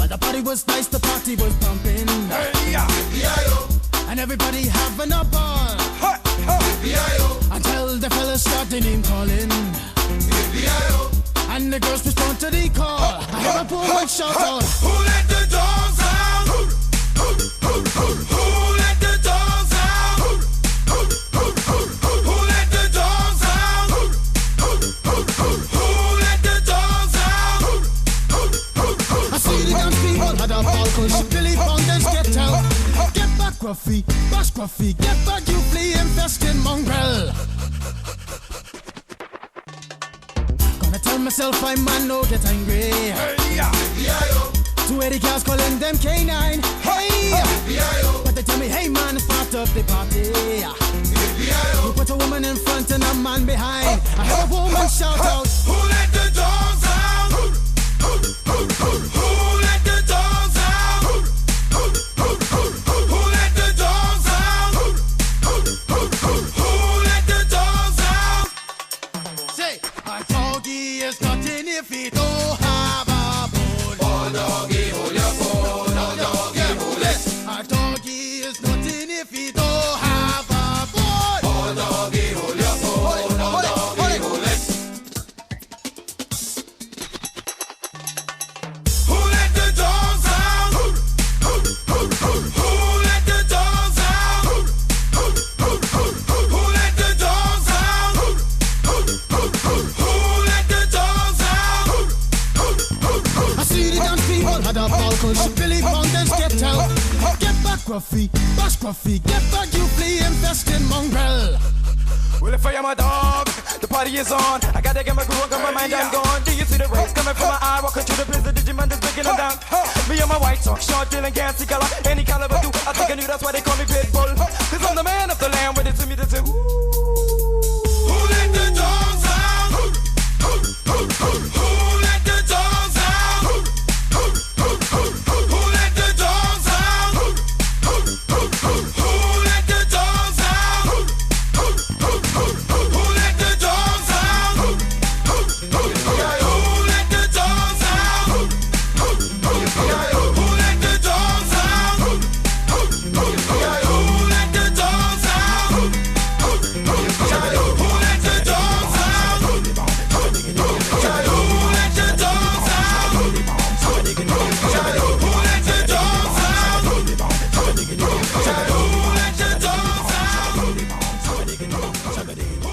The party was nice, the party was pumping. Hey, yeah. And everybody having a ball. Hey, hey. Until the fellas started name calling. And the girls respond to the call. I hear a woman shout out, Who let the dogs out? Who let the dogs out? Who let the dogs out? Who let the dogs out? I see the dance people had a ball cause Billy Fountains get out. Get back Gruffy, bash Gruffy, get back you flea infested mongrel. Gonna tell myself I man no get angry. Hey, yeah. 280 cars calling them K9. Hey! But they tell me, hey man, start up the party. You put a woman in front and a man behind. I heard a woman shout out, Who let the dogs out? Who let the dogs out? Who let the dogs out? Who let the dogs out? say, a doggy is nothing if he don't have a bone. Oh, doggy, hold your bone. Oh, doggy, hold it. A doggy is nothing if he don't have a bone. Oh, doggy, hold your bone. Oh, doggy, hold it. Who let the dogs out? Who let the dogs out? Who let the dogs out? Who let the dogs out? I see the dance people had a ball cause Billy Fountains get out. Get back Gruffy, bash Gruffy, get back you flea infested mongrel. Well, if I am a dog, the party is on. I gotta get my groove on, got my mind, I'm gone. Do you see the rays coming from my eye? Walking through the prison, Digimon is breaking them down. Me and my white talk, short, dealing, gassy color. Any caliber do, I think I knew that's why they call me Pitbull. Cause I'm the man of the land, with it to me to say, ooh. Who let the dogs out? Who let the dogs out? Who let the dogs out? Who let the dogs out? Who let the dogs out? Who let the dogs out? Who let the dogs out? Who let the dogs out? Who let the dogs out? Who let the dogs out? Who let the dogs out? Who let the dogs out?